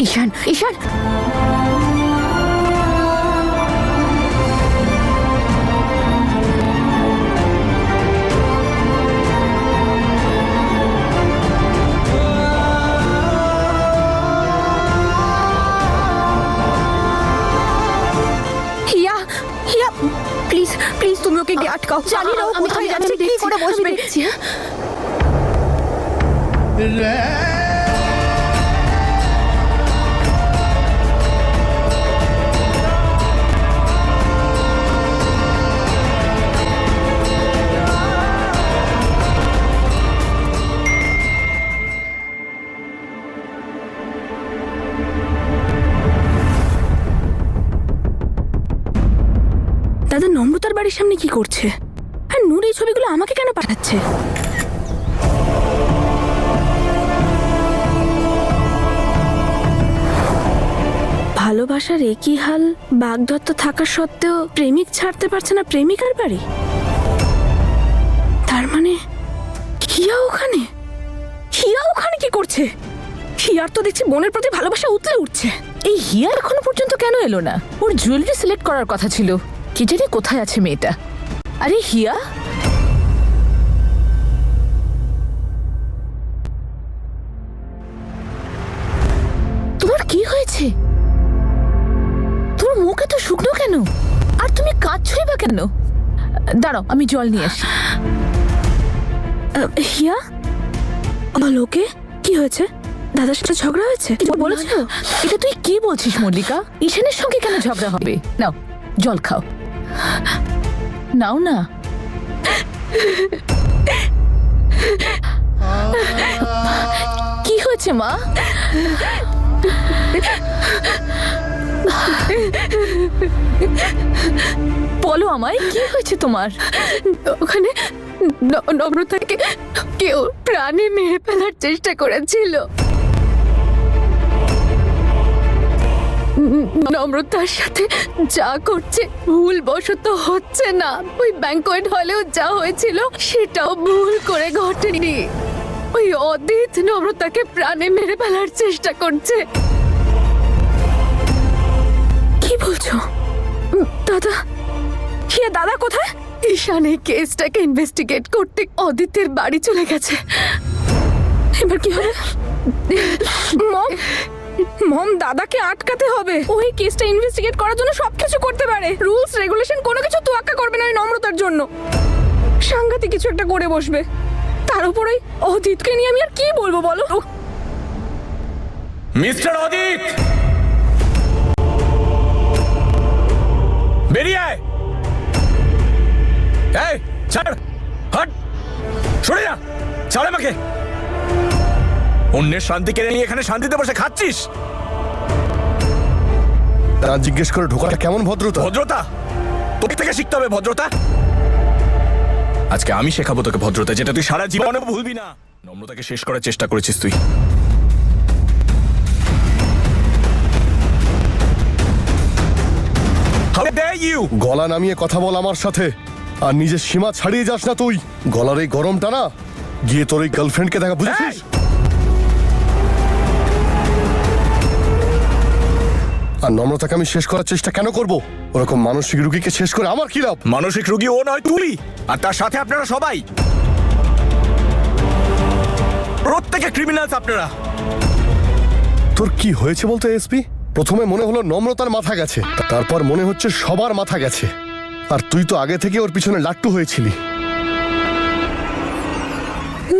Ishan, Ishan, Hiya, Hiya, please please তুমি ওকে গিয়ে আটকাও। জানি না ও কোথায় যাচ্ছে, কি করে বসবে। দাদা নম্রতার বাড়ির সামনে কি করছে? আর নূর এই ছবিগুলো আমাকে কেন পাঠাচ্ছে? ভালোবাসার একই হাল, বাগদত্ত থাকা সত্ত্বেও প্রেমিক ছাড়তে পারছে না প্রেমিকার বাড়ি। তার মানে হিয়া ওখানে? হিয়া ওখানে কি করছে? হিয়ার তো দেখছি বোনের প্রতি ভালোবাসা উতলে উঠছে। এই হিয়া এখনো পর্যন্ত কেন এলো না? ওর জুয়েলারি সিলেক্ট করার কথা ছিল। কি জানি কোথায় আছে মেয়েটা। আরে হিয়া, তোমার কি হয়েছে? তোমার মুখ এত শুকনো কেন? আর তুমি কাঁদছই বা কেন? দাঁড়াও, আমি জল নিয়ে আসি। হিয়া, বলোকে কি হয়েছে? দাদার সাথে ঝগড়া হয়েছে? বলেছো? এটা তুই কি বলছিস মল্লিকা? ঈশানের সঙ্গে কেন ঝগড়া হবে? নাও জল খাও, নাও না। কি হয়েছে মা? বলো আমায়, কি হয়েছে তোমার? ওখানে নম্রতাকে কেউ প্রাণে মেরে ফেলার চেষ্টা করেছিল। নম্রতার সাথে যা করছে ভুলবশত হচ্ছে না। ওই ব্যাংকোয়েট হলেও যা হয়েছিল সেটাও ভুল করে ঘটেনি। ওই অদিত নম্রতাকে প্রাণে মেরে ফেলার চেষ্টা করছে। কি বলছো দাদা? হিয়া দাদা কোথায়? ঈশান এই কেসটাকে ইনভেস্টিগেট করতে অদিতের বাড়ি চলে গেছে। এবার কি হবে? মম, দাদাকে আটকাতে হবে। ওই কেসটা ইনভেস্টিগেট করার জন্য সবকিছু করতে পারে। রুলস রেগুলেশন কোনো কিছু তোয়াক্কা করবে না ওই নম্রতার জন্য। সাংঘাতিক কিছু একটা করে বসবে। তার উপর ওই অদিতকে নিয়ে আমি আর কি বলবো বলো? মিস্টার অদিত, বেরিয়ে আয়। এই ছাড়, হট, সরে যা, ছাড় আমাকে। অন্যের শান্তি কেড়ে নিয়ে এখানে শান্তিতে বসে খাচ্ছিস? তা জিজ্ঞেস করে ঢোকাটা কেমন ভদ্রতা? ভদ্রতা তোকে থেকে শিখতে হবে ভদ্রতা। আজকে আমি শেখাবো তোকে ভদ্রতা, যেটা তুই সারা জীবনে ভুলবি না। নম্রতাকে শেষ করার চেষ্টা করেছিস তুই। How dare you! গলা নামিয়ে কথা বল আমার সাথে, আর নিজের সীমা ছাড়িয়ে যাস না তুই। গলার এই গরমটা না গিয়ে তোর এই গার্লফ্রেন্ডকে দেখা, বুঝেছিস? আর নম্রতাকে আমি শেষ করার চেষ্টা কেন করব? ওরকম মানসিক রুগীকে শেষ করে আমার কি লাভ? মানসিক রোগী ও নয় তুই, আর তার সাথে আপনারা সবাই। প্রত্যেকে ক্রিমিনালস আপনারা। তোর কি হয়েছে বলতো এসপি? প্রথমে মনে হলো নম্রতার মাথা গেছে, তারপর মনে হচ্ছে সবার মাথা গেছে। আর তুই তো আগে থেকে ওর পিছনে লাট্টু হয়েছিলি।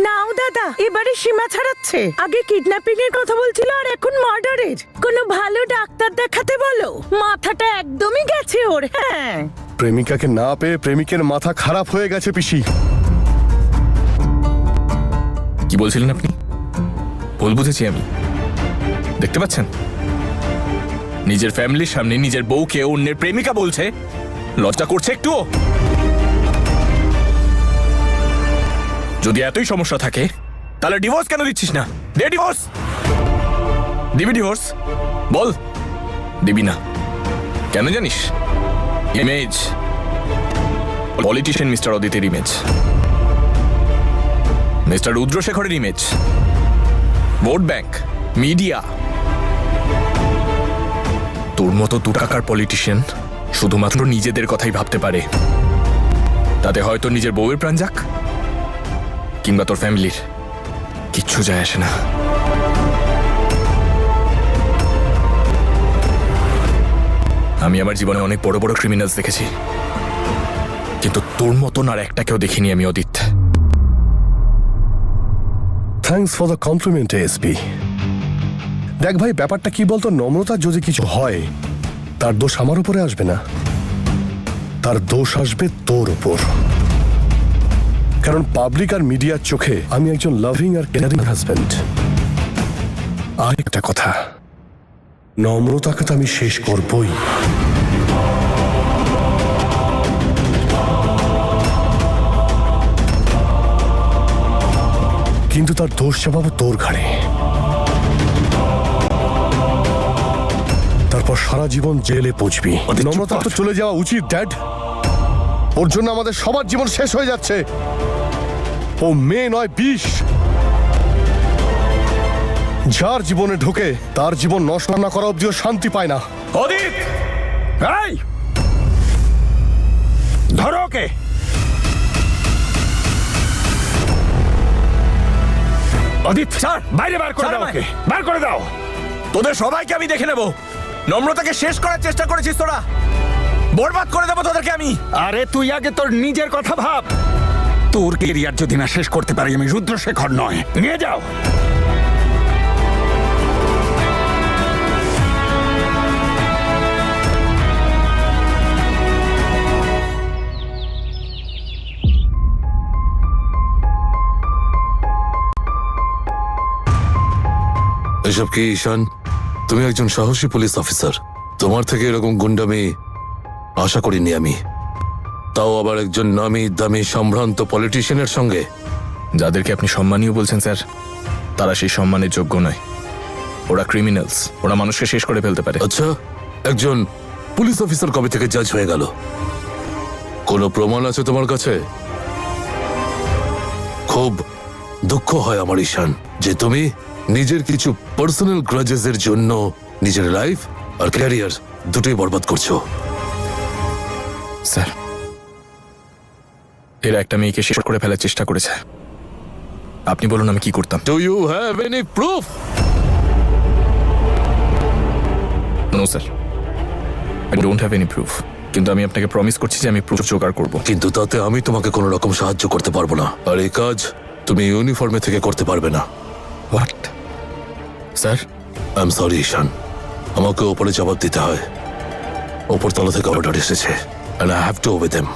নাও দাদা, এবারে সীমা ছাড়াচ্ছে। আগে কিডন্যাপিং এর কথা বলছিল আর এখন মার্ডারের। কোনো ভালো ডাক্তার দেখাতে বলো, মাথাটা একদমই গেছে ওর। হ্যাঁ, প্রেমিকাকে না পেয়ে প্রেমিকের মাথা খারাপ হয়ে গেছে পিসি। কি বলছিলেন আপনি? ভুল বুঝেছি আমি। দেখতে পাচ্ছেন, নিজের ফ্যামিলির সামনে নিজের বউকে অন্যের প্রেমিকা বলছে। লজ্জা করছে একটুও? যদি এতই সমস্যা থাকে তাহলে ডিভোর্স কেন দিচ্ছিস না? দে ডিভোর্স। দিবি ডিভোর্স? বল। দিবি না কেন জানিস? ইমেজ, পলিটিশিয়ান মিস্টার অদিতের ইমেজ, মিস্টার রুদ্রশেখরের ইমেজ, ভোট ব্যাংক, মিডিয়া, তোর মতো দু টাকার পলিটিশিয়ান শুধুমাত্র নিজেদের কথাই ভাবতে পারে। তাতে হয়তো নিজের বউয়ের প্রাণ যাক কিংবা তোর ফ্যামিলির, কিচ্ছু যায় আসে না। আমি আমার জীবনে অনেক বড় বড় ক্রিমিনালস দেখেছি, কিন্তু তোর মতন আর একটাকেও দেখিনি আমি, Adit. Thanks for the compliment SP. দেখ ভাই, ব্যাপারটা কি বলতো, নম্রতার যদি কিছু হয় তার দোষ আমার উপরে আসবে না, তার দোষ আসবে তোর উপর। কারণ পাবলিক আর মিডিয়ার চোখে আমি একজন লাভিং আর কেয়ারিং হাজব্যান্ড। আর একটা কথা, নম্রতাকে তো আমি শেষ করবই। কিন্তু তার দোষ চাপাবো তোর ঘাড়ে। তারপর সারা জীবন জেলে পৌঁছবি। নম্রতার তো চলে যাওয়া উচিত ড্যাড। ওর জন্য আমাদের সবার জীবন শেষ হয়ে যাচ্ছে। ও মেয়ে নয়, বিষ। যার জীবনে ঢোকে তার জীবন নষ্ট না করা অব্দিও শান্তি পায় না। অদিত, এই ধরো ওকে। অদিত স্যার, বাইরে বার করে দাও ওকে, বার করে দাও। তোদের সবাইকে আমি দেখে নেব। নম্রতাকে শেষ করার চেষ্টা করেছিস তোরা, বরবাদ করে দেবো তোদেরকে আমি। আরে তুই আগে তোর নিজের কথা ভাব। তোর কেরিয়ার যদি না শেষ করতে পারি আমি, রুদ্রশেখর নয়। নিয়ে যাও। এসব কি ঈশান? তুমি একজন সাহসী পুলিশ অফিসার, তোমার থেকে এরকম গুন্ডামি আশা করিনি আমি, তাও আবার একজন নামি দামি সম্ভ্রান্ত পলিটিশিয়ানের সঙ্গে। যাদেরকে আপনি সম্মানীয় বলছেন স্যার, তারা সেই সম্মানের যোগ্য নয়। ওরা ক্রিমিনালস, ওরা মানুষকে শেষ করে ফেলতে পারে। আচ্ছা, একজন পুলিশ অফিসার কবে থেকে জাজ হয়ে গেল? কোনো প্রমাণ আছে তোমার কাছে? খুব দুঃখ হয় আমার ঈশান যে তুমি নিজের কিছু পার্সোনাল গ্রাজেসের জন্য নিজের লাইফ আর ক্যারিয়ার দুটোই বরবাদ করছো। স্যার, এরা একটা মেয়েকে শেষ করে ফেলার চেষ্টা করেছে। আপনি বলুন আমি কি করতাম? Do you have any proof? No sir, I don't have any proof, কিন্তু আমি আপনাকে প্রমিস করছি যে আমি প্রুফ জোগাড় করব। কিন্তু তাতে আমি তোমাকে কোনো রকম সাহায্য করতে পারবো না, আর এই কাজ তুমি ইউনিফর্মে থেকে করতে পারবে না। What sir? I am sorry Ishan, আমাকে ওপরে জবাব দিতে হয়। ওপরতলা থেকে অর্ডার এসেছে and I have to obey them।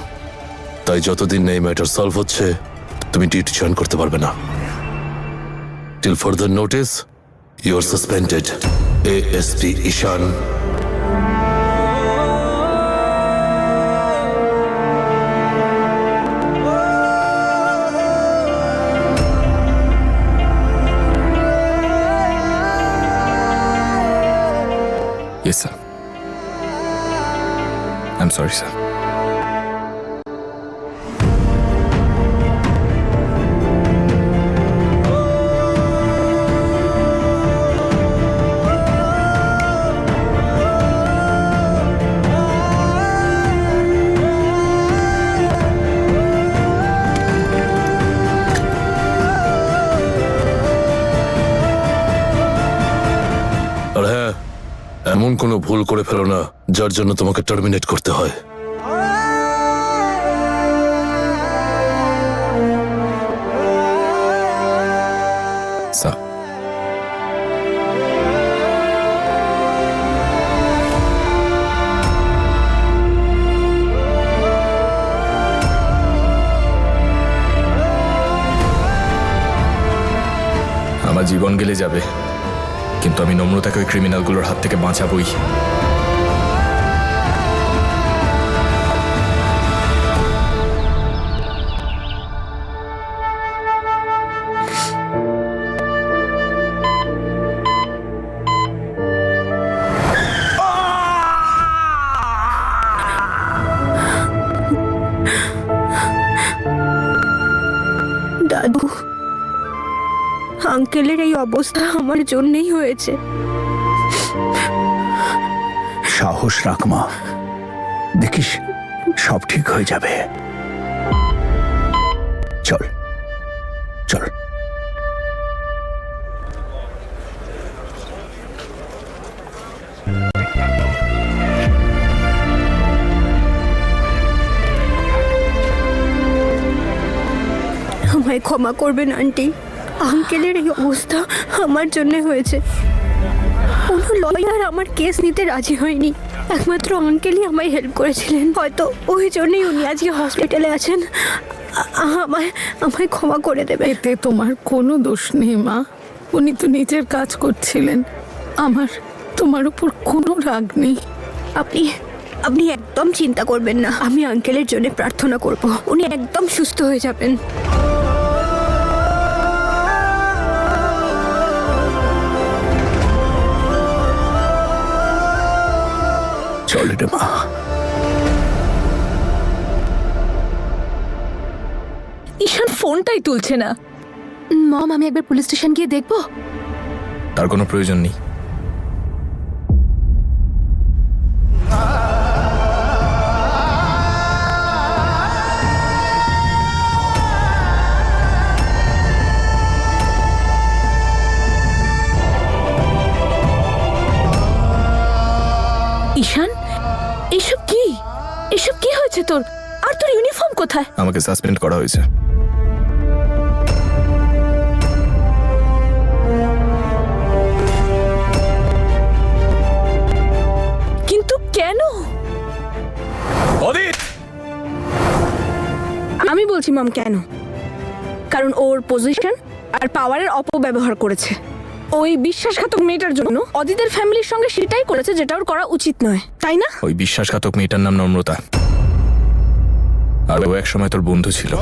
তাই যতদিন এই ম্যাটার সলভ হচ্ছে তুমি ডিউটি জয়েন করতে পারবে না। Till further notice you are suspended. ASP Ishan. Yes, sir. I'm sorry, sir. আর হ্যাঁ, এমন কোনো ভুল করে ফেলো না যার জন্য তোমাকে টার্মিনেট করতে হয়। স্যার, আমার জীবন গেলে যাবে, কিন্তু আমি নম্রতাকে ওই ক্রিমিনালগুলোর হাত থেকে বাঁচাবই। দাদু, আঙ্কেলের এই অবস্থা আমার জন্যই হয়েছে। সাহস রাখ মা, দেখিস সব ঠিক হয়ে যাবে। চল চল। আমায় ক্ষমা করবেন আন্টি, আঙ্কেলের এই অবস্থা আমার জন্য হয়েছে। কোনো লয়ার আমার কেস নিতে রাজি হয়নি, একমাত্র আঙ্কেলই আমায় হেল্প করেছিলেন। হয়তো ওই জন্যই উনি আজকে হসপিটালে আছেন। আমায় আমায় ক্ষমা করে দেবে। এতে তোমার কোনো দোষ নেই মা, উনি তো নিজের কাজ করছিলেন। আমার তোমার উপর কোনো রাগ নেই। আপনি আপনি একদম চিন্তা করবেন না, আমি আঙ্কেলের জন্য প্রার্থনা করব, উনি একদম সুস্থ হয়ে যাবেন। চল রে মা। ঈশান ফোনটাই তুলছে না। মম, আমি একবার পুলিশ স্টেশন গিয়ে দেখবো। তার কোনো প্রয়োজন নেই। ঈশান, এসব কি? এসব কি হয়েছে তোর? আর তোর ইউনিফর্ম কোথায়? আমাকে সাসপেন্ড করা হয়েছে। কিন্তু কেন? অদিত! আমি বলছি মম কেন, কারণ ওর পজিশন আর পাওয়ারের অপব্যবহার করেছে। ওই বিশ্বাসঘাতক মেয়েটার জন্য অদিতের ফ্যামিলির সঙ্গে সেটাই করেছে যেটা ওর করা উচিত নয়, তাই না? ওই বিশ্বাসঘাতক মেয়েটার নাম নম্রতা, আর ও এক সময় তোর বন্ধু ছিল।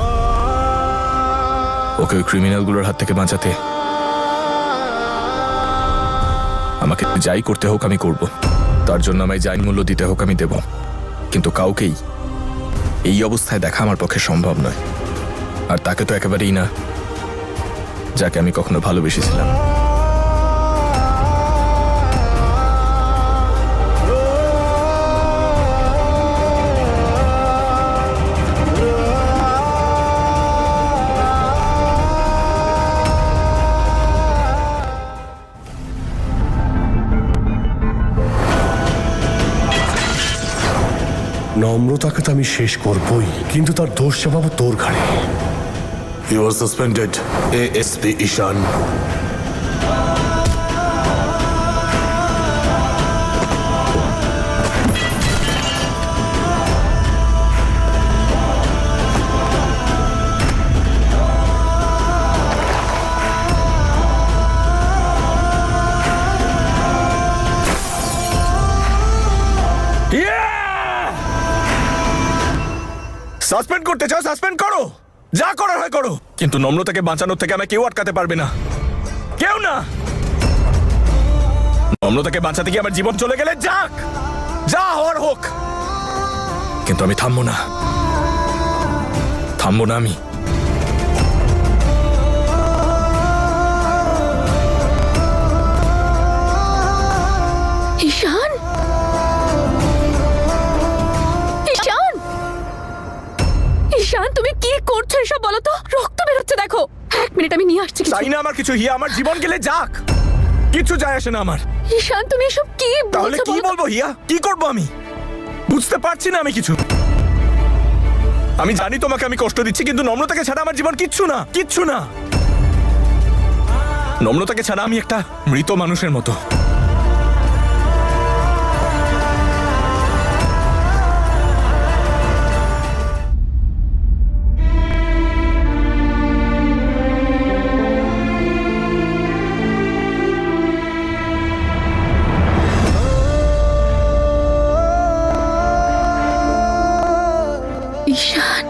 ওকে ওই ক্রিমিনালগুলোর হাত থেকে বাঁচাতে আমাকে যাই করতে হোক আমি করব, তার জন্য আমায় যাই মূল্য দিতে হোক আমি দেব, কিন্তু কাউকেই এই অবস্থায় দেখা আমার পক্ষে সম্ভব নয়। আর তাকে তো একেবারেই না, যাকে আমি কখনো ভালোবেসেছিলাম। নম্রতাকে তো আমি শেষ করবই, কিন্তু তার দোষ চাপাবো তোর ঘাড়ে। You are suspended, ASP Ishan. Suspend করতে চাও সাসপেন্ড করো, যা করার হয় করো, কিন্তু নম্রতাকে বাঁচানোর থেকে আমাকে কেউ আটকাতে পারবে না, কেউ না। নম্রতাকে বাঁচাতে গিয়ে আমার জীবন চলে গেলে যাক, যা হওয়ার হোক, কিন্তু আমি থামবো না, থামবো না আমি। ঈশান, ঈশান, ঈশান, তুমি কি করছো এসব বলো তো? রক্ত বেরোচ্ছে দেখো। এক মিনিট, আমি নিয়ে আসছি। চাই না আমার কিছু, হিয়া আমার জীবন গেলে যাক, কিছু যায় আসে না আমার। ঈশান, তুমি এসব কি তাহলে বলছো? কি বলবো হিয়া, কি করবো আমি? বুঝতে পারছি না আমি কিছু। আমি জানি তোমাকে আমি কষ্ট দিচ্ছি, কিন্তু নম্রতাকে ছাড়া আমার জীবন কিচ্ছু না, কিচ্ছু না। নম্রতাকে ছাড়া আমি একটা মৃত মানুষের মতো। ঈশান,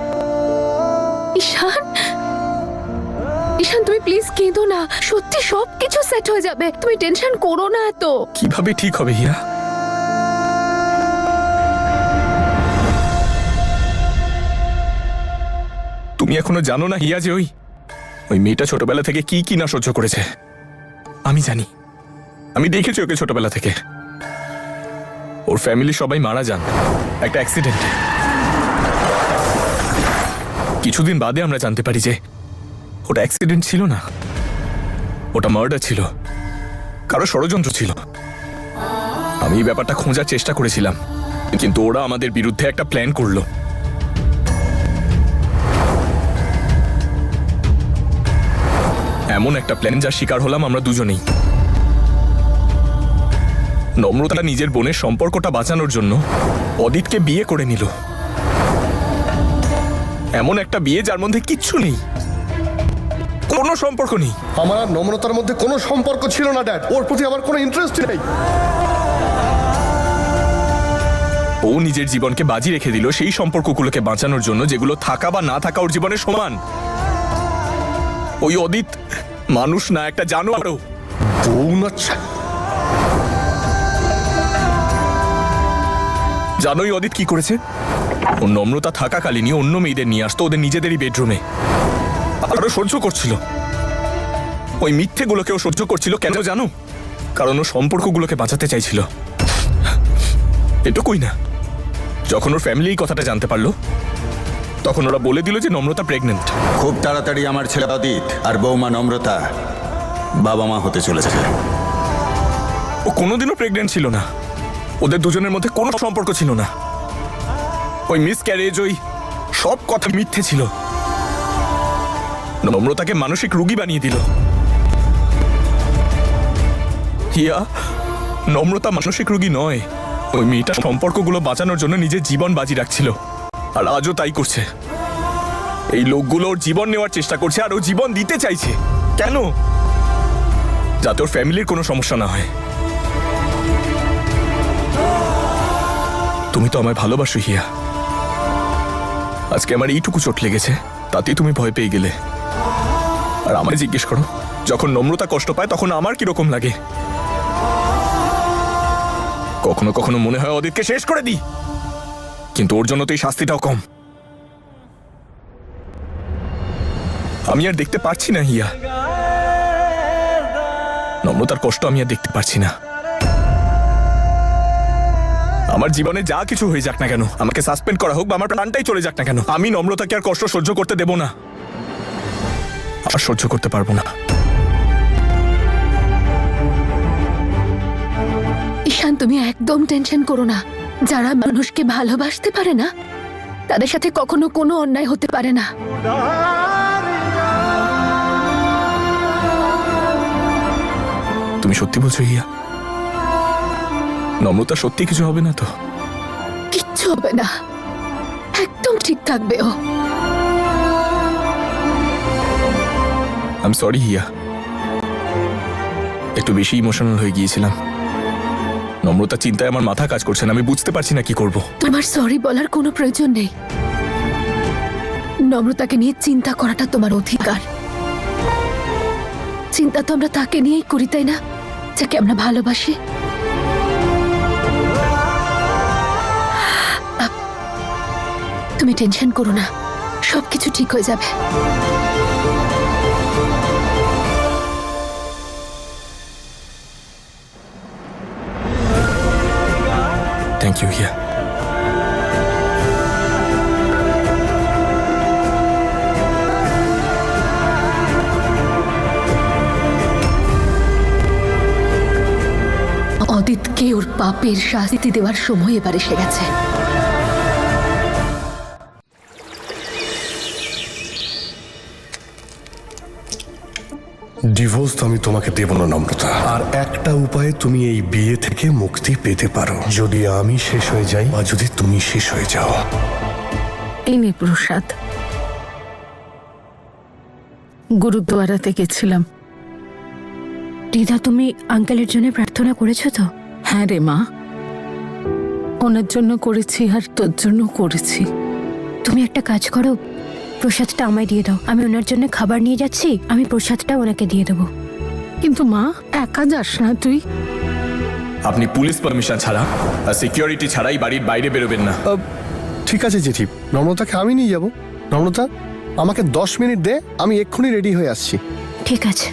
ঈশান, ঈশান, তুমি প্লিজ কেঁদো না, সত্যি সব কিছু সেট হয়ে যাবে, তুমি টেনশন করো না এত। কিভাবে ঠিক হবে হিয়া? তুমি এখনো জানো না হিয়া যে ওই মেয়েটা ছোটবেলা থেকে কি কি না সহ্য করেছে। আমি জানি, আমি দেখেছি ওকে ছোটবেলা থেকে। ওর ওর ফ্যামিলি সবাই মারা যান একটা অ্যাক্সিডেন্টে। কিছুদিন বাদে আমরা জানতে পারি যে ওটা অ্যাক্সিডেন্ট ছিল না, ওটা মার্ডার ছিল, কারো ষড়যন্ত্র ছিল। আমি এই ব্যাপারটা খোঁজার চেষ্টা করেছিলাম, কিন্তু ওরা আমাদের বিরুদ্ধে একটা প্ল্যান করলো। এমন একটা প্ল্যান যার শিকার হলাম আমরা দুজনেই। নম্রতা নিজের বোনের সম্পর্কটা বাঁচানোর জন্য অদিতকে বিয়ে করে নিল। এমন একটা বিয়ে যার মধ্যে কিচ্ছু নেই, কোনো সম্পর্ক নেই। আমার আর নম্রতার মধ্যে কোনো সম্পর্ক ছিল না ড্যাড, ওর প্রতি আমার কোনো ইন্টারেস্ট নেই। ও নিজের জীবনকে বাজি রেখে দিল সেই সম্পর্কগুলোকে বাঁচানোর জন্য যেগুলো থাকা বা না থাকা ওর জীবনের সমান। ওই অদিত মানুষ না, একটা জানোয়ারও। বউ না জানোই অদিত কি করেছে? ও নম্রতা থাকাকালীনই অন্য মেয়েদের নিয়ে আসতো ওদের নিজেদেরই বেডরুমে, আরো সহ্য করছিল। ওই মিথ্যেগুলোকেও সহ্য করছিল। কেন জানো? কারণ ও সম্পর্কগুলোকে বাঁচাতে চাইছিল। এটুকুই না, যখন ওর ফ্যামিলি এই কথাটা জানতে পারলো তখন ওরা বলে দিল যে নম্রতা প্রেগনেন্ট। খুব তাড়াতাড়ি আমার ছেলে অদিত আর বৌমা নম্রতা বাবা মা হতে চলেছে। ও কোনোদিনও প্রেগনেন্ট ছিল না, ওদের দুজনের মধ্যে কোনো সম্পর্ক ছিল না। ওই মিসক্যারেজ, ওই সব কথা মিথ্যে ছিল। নম্রতাকে মানসিক রোগী বানিয়ে দিল। হিয়া, নম্রতা মানসিক রোগী নয়। ওই মেয়েটা সম্পর্কগুলো বাঁচানোর জন্য নিজের জীবন বাজি রাখছিল, আর আজও তাই করছে। এই লোকগুলো ওর জীবন নেওয়ার চেষ্টা করছে, আর ও জীবন দিতে চাইছে। কেন? যাতে ওর ফ্যামিলির কোনো সমস্যা না হয়। তুমি তো আমায় ভালোবাসো হিয়া। আজকে আমার এইটুকু চোট লেগেছে, তাতেই তুমি ভয় পেয়ে গেলে। আর আমায় জিজ্ঞেস করো, যখন নম্রতা কষ্ট পায় তখন আমার কিরকম লাগে? কখনো কখনো মনে হয় অদিতকে শেষ করে দিই, কিন্তু ওর জন্য তো এই শাস্তিটাও কম। আমি আর দেখতে পারছি না হিয়া, নম্রতার কষ্ট আমি আর দেখতে পারছি না। আমার জীবনে যা কিছু হয়ে যাক না কেন, আমাকে সাসপেন্ড করা হোক বা আমার প্রাণটাই চলে যাক না কেন, আমি নম্রতাকে আর কষ্ট সহ্য করতে দেব না। আর সহ্য করতে পারবো না। ঈশান, তুমি একদম টেনশন করো না। যারা মানুষকে ভালোবাসতে পারে না তাদের সাথে কখনো কোনো অন্যায় হতে পারে না। তুমি সত্যি বলছো হিয়া? নম্রতা সত্যি কিছু হবে না তো? কিচ্ছু হবে না, একদম ঠিক থাকবে ও। আই এম সরি হিয়া, একটু বেশি ইমোশনাল হয়ে গিয়েছিলাম। নম্রতা চিন্তায় আমার মাথা কাজ করছে না, আমি বুঝতে পারছি না কি করব। তোমার সরি বলার কোনো প্রয়োজন নেই। নম্রতাকে নিয়ে চিন্তা করাটা তোমার অধিকার। চিন্তা তো আমরা তাকে নিয়েই করি, তাই না? যাকে আমরা ভালোবাসি। তুমি টেনশন করো না, সবকিছু ঠিক হয়ে যাবে। থ্যাংক ইউ হিয়া। অদিতকে ওর পাপের শাস্তি দেওয়ার সময় এবার এসে গেছে। ডিভোর্স তো আমি তোমাকে দেব না নম্রতা। আর একটা উপায়ে তুমি এই বিয়ে থেকে মুক্তি পেতে পারো, যদি আমি শেষ হয়ে যাই বা যদি তুমি শেষ হয়ে যাও। এই নে প্রসাদ। গুরুদ্বারাতে গেছিলাম। দিদা, তুমি আঙ্কেলের জন্য প্রার্থনা করেছো তো? হ্যাঁ রে মা, ওনার জন্য করেছি আর তোর জন্য করেছি। তুমি একটা কাজ করো, প্রসাদটা আমায় দিয়ে দাও। আমি ওনার জন্য খাবার নিয়ে যাচ্ছি, আমি প্রসাদটা ওনাকে দিয়ে দেবো। কিন্তু মা, একা যাস না তুই। আপনি পুলিশ পারমিশন ছাড়া আর সিকিউরিটি ছাড়াই বাড়ির বাইরে বেরোবেন না। ঠিক আছে জেঠি, নম্রতাকে আমি নিয়ে যাব। নম্রতা, আমাকে 10 মিনিট দে, আমি এক্ষুনি রেডি হয়ে আসছি। ঠিক আছে।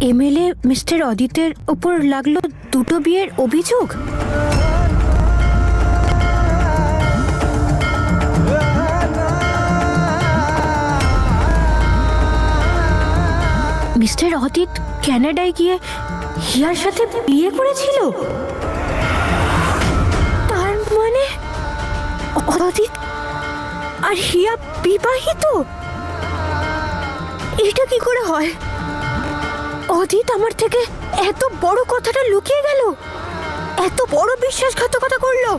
এমএলএ মিস্টার অদিতের ওপর লাগলো দুটো বিয়ের অভিযোগ। মিস্টার অদিত কানাডায় গিয়ে হিয়ার সাথে বিয়ে করেছিল। তার মানে অদিত আর হিয়া বিবাহিত? এটা কি করে হয়? অদিত আমার থেকে এত বড় কথাটা লুকিয়ে গেল, এত বড় বিশ্বাসঘাতকতা করলো।